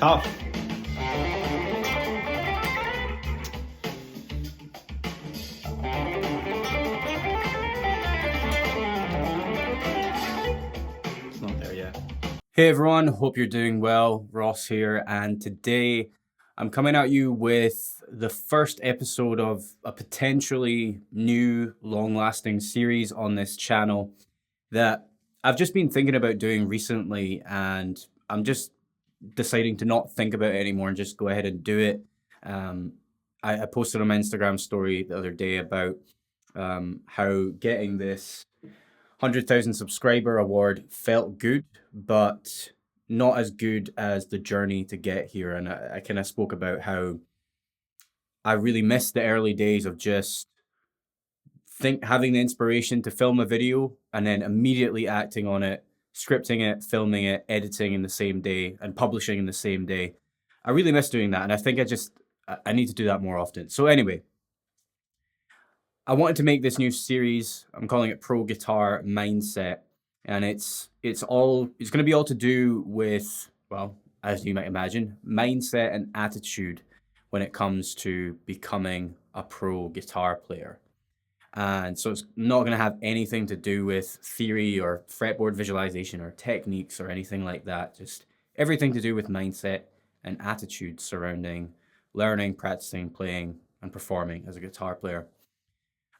tough. It's not there yet. Hey everyone, hope you're doing well. Ross here, and today I'm coming at you with the first episode of a potentially new, long lasting series on this channel that I've just been thinking about doing recently, and I'm just deciding to not think about it anymore and just go ahead and do it. Um, I posted on my Instagram story the other day about how getting this 100,000 subscriber award felt good, but not as good as the journey to get here. And I kind of spoke about how I really missed the early days of just having the inspiration to film a video and then immediately acting on it, scripting it, filming it, editing in the same day, and publishing in the same day. I really miss doing that, and I think I need to do that more often. So anyway, I wanted to make this new series. I'm calling it Pro Guitar Mindset, and it's going to be all to do with, well, as you might imagine, mindset and attitude when it comes to becoming a pro guitar player. And so it's not going to have anything to do with theory or fretboard visualization or techniques or anything like that. Just everything to do with mindset and attitude surrounding learning, practicing, playing, and performing as a guitar player.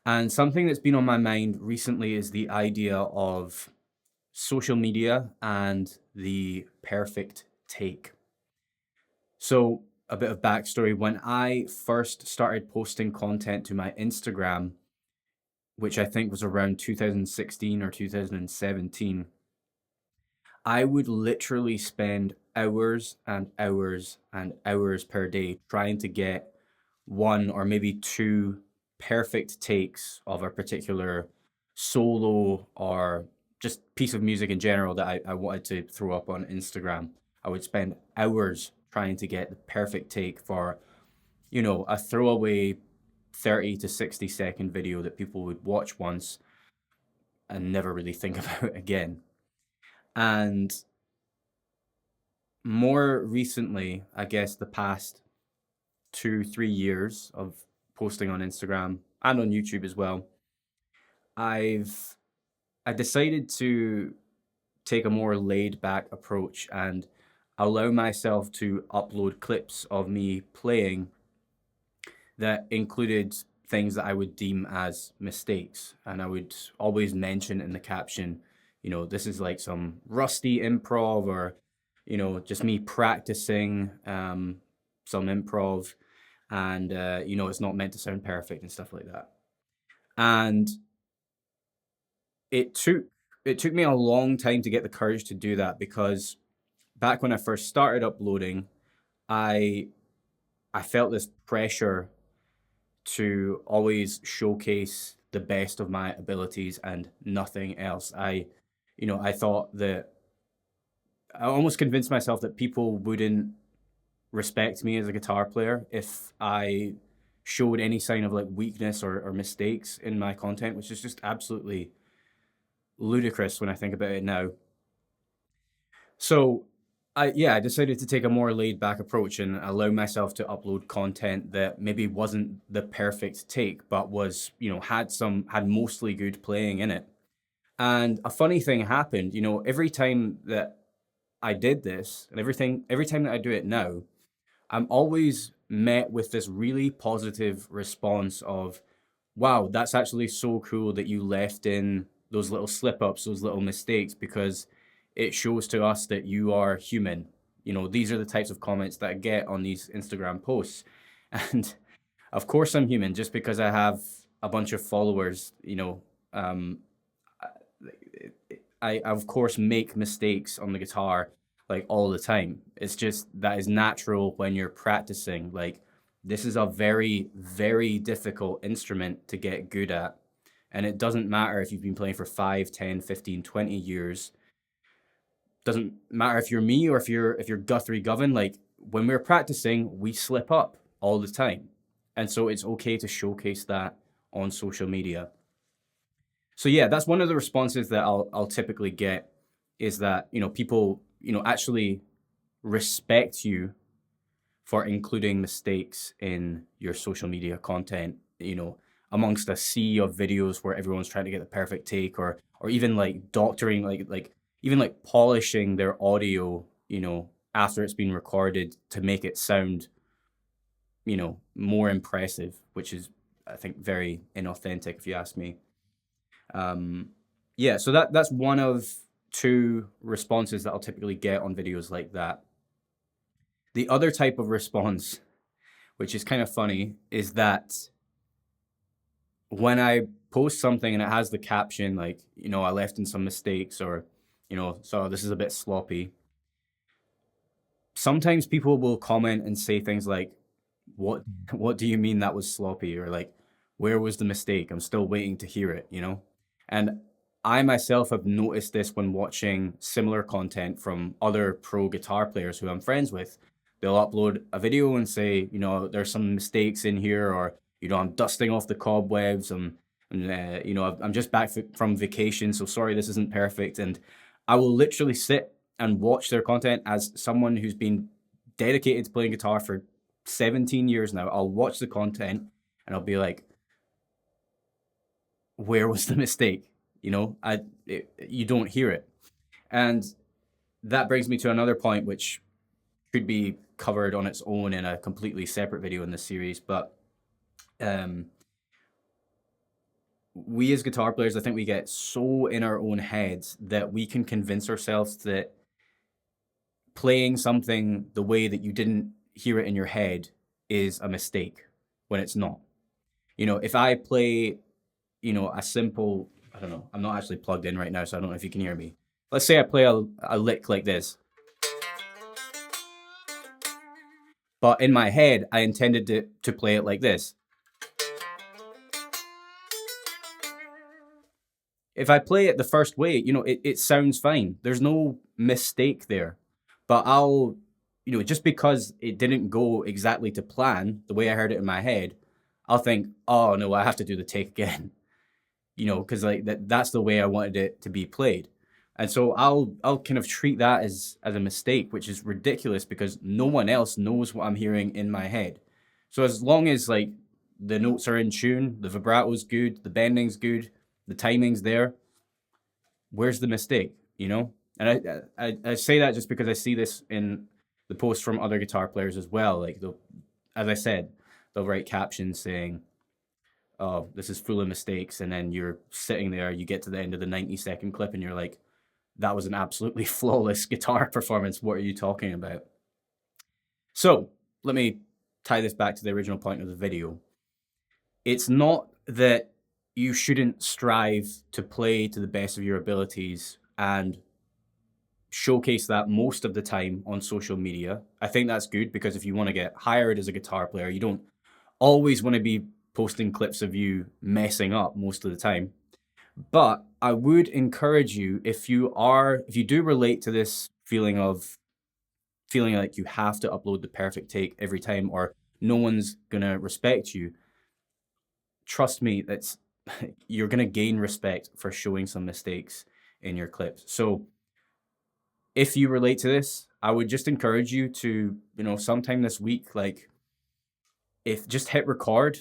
And something that's been on my mind recently is the idea of social media and the perfect take. So, a bit of backstory. When I first started posting content to my Instagram, which I think was around 2016 or 2017, I would literally spend hours and hours and hours per day trying to get one or maybe two perfect takes of a particular solo or just piece of music in general that I wanted to throw up on Instagram. I would spend hours trying to get the perfect take for, a throwaway 30 to 60-second video that people would watch once and never really think about again. And more recently, I guess the past 2-3 years of posting on Instagram and on YouTube as well, I decided to take a more laid back approach and allow myself to upload clips of me playing that included things that I would deem as mistakes. And I would always mention in the caption, this is like some rusty improv or, just me practicing some improv. And, it's not meant to sound perfect and stuff like that. And it took me a long time to get the courage to do that, because back when I first started uploading, I felt this pressure to always showcase the best of my abilities and nothing else. I thought that I almost convinced myself that people wouldn't respect me as a guitar player if I showed any sign of like weakness or mistakes in my content, which is just absolutely ludicrous when I think about it now. So I decided to take a more laid back approach and allow myself to upload content that maybe wasn't the perfect take, but was, had mostly good playing in it. And a funny thing happened, every time that I did this and every time that I do it now, I'm always met with this really positive response of, wow, that's actually so cool that you left in those little slip ups, those little mistakes, because it shows to us that you are human. These are the types of comments that I get on these Instagram posts. And of course I'm human. Just because I have a bunch of followers, I of course make mistakes on the guitar like all the time. It's just that is natural when you're practicing. Like, this is a very, very difficult instrument to get good at. And it doesn't matter if you've been playing for 5, 10, 15, 20 years. Doesn't matter if you're me or if you're Guthrie Govan. Like, when we're practicing, we slip up all the time. And so it's okay to showcase that on social media. So yeah, that's one of the responses that I'll typically get, is that, people, actually respect you for including mistakes in your social media content, amongst a sea of videos where everyone's trying to get the perfect take, or even like doctoring, like even like polishing their audio, after it's been recorded to make it sound, more impressive, which is, I think, very inauthentic if you ask me. Um, yeah, so that's one of two responses that I'll typically get on videos like that. The other type of response, which is kind of funny, is that when I post something and it has the caption like, I left in some mistakes, or, so this is a bit sloppy. Sometimes people will comment and say things like, what do you mean that was sloppy? Or like, where was the mistake? I'm still waiting to hear it. And I myself have noticed this when watching similar content from other pro guitar players who I'm friends with. They'll upload a video and say, there's some mistakes in here, or, I'm dusting off the cobwebs. I'm just back from vacation, so sorry this isn't perfect. And I will literally sit and watch their content as someone who's been dedicated to playing guitar for 17 years now. I'll watch the content and I'll be like, where was the mistake? You don't hear it. And that brings me to another point, which could be covered on its own in a completely separate video in this series. But we as guitar players, I think we get so in our own heads that we can convince ourselves that playing something the way that you didn't hear it in your head is a mistake when it's not. If I play, a simple, I don't know, I'm not actually plugged in right now, so I don't know if you can hear me. Let's say I play a lick like this. But in my head, I intended to play it like this. If I play it the first way, it sounds fine. There's no mistake there. But I'll, just because it didn't go exactly to plan, the way I heard it in my head, I'll think, oh no, I have to do the take again. Because like that's the way I wanted it to be played. And so I'll kind of treat that as a mistake, which is ridiculous because no one else knows what I'm hearing in my head. So as long as like the notes are in tune, the vibrato's good, the bending's good, the timing's there, where's the mistake? And I say that just because I see this in the posts from other guitar players as well. Like as I said, they'll write captions saying, oh, this is full of mistakes. And then you're sitting there, you get to the end of the 90-second clip and you're like, that was an absolutely flawless guitar performance. What are you talking about? So let me tie this back to the original point of the video. It's not that you shouldn't strive to play to the best of your abilities and showcase that most of the time on social media. I think that's good because if you want to get hired as a guitar player, you don't always want to be posting clips of you messing up most of the time. But I would encourage you, if you do relate to this feeling like you have to upload the perfect take every time or no one's gonna respect you, trust me, you're gonna gain respect for showing some mistakes in your clips. So if you relate to this, I would just encourage you to, sometime this week, like if just hit record,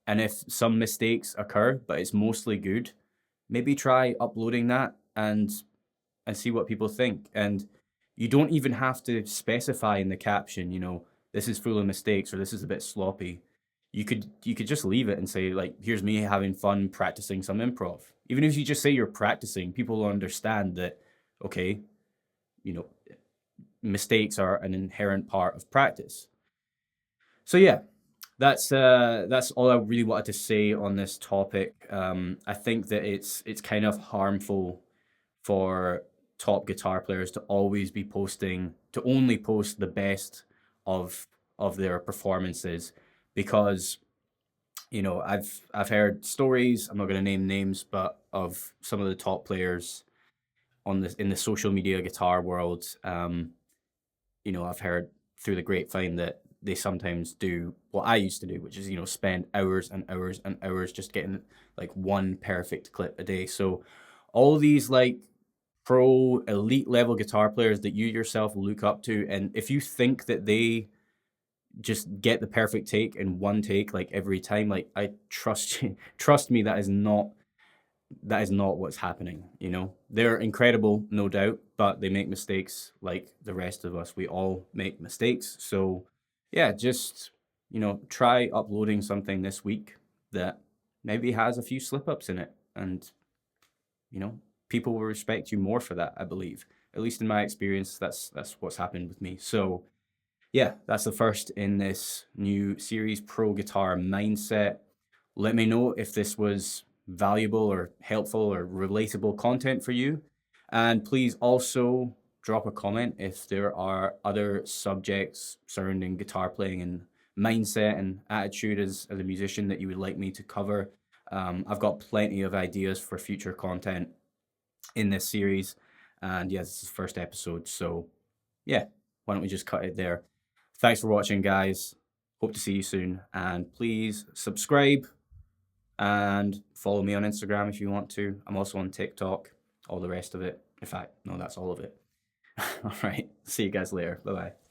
and if some mistakes occur, but it's mostly good, maybe try uploading that and see what people think. And you don't even have to specify in the caption, this is full of mistakes or this is a bit sloppy. You could just leave it and say like, here's me having fun practicing some improv. Even if you just say you're practicing, people will understand that, okay, mistakes are an inherent part of practice. So yeah, that's all I really wanted to say on this topic. I think that it's kind of harmful for top guitar players to always be to only post the best of their performances, because I've heard stories, I'm not going to name names, but of some of the top players in the social media guitar world. I've heard through the grapevine that they sometimes do what I used to do, which is, spend hours and hours and hours just getting like one perfect clip a day. So all these like pro elite level guitar players that you yourself look up to, and if you think that they just get the perfect take in one take like every time, like I trust you, trust me, that is not what's happening. You know, they're incredible, no doubt, but they make mistakes like the rest of us. We all make mistakes. So yeah, just, you know, try uploading something this week that maybe has a few slip ups in it, and you know, people will respect you more for that, I believe. At least in my experience, that's what's happened with me. So yeah, that's the first in this new series, Pro Guitar Mindset. Let me know if this was valuable or helpful or relatable content for you. And please also drop a comment if there are other subjects surrounding guitar playing and mindset and attitude as a musician that you would like me to cover. I've got plenty of ideas for future content in this series. And yeah, this is the first episode. So yeah, why don't we just cut it there? Thanks for watching, guys. Hope to see you soon. And please subscribe and follow me on Instagram if you want to. I'm also on TikTok, all the rest of it. In fact, no, that's all of it. All right. See you guys later. Bye bye.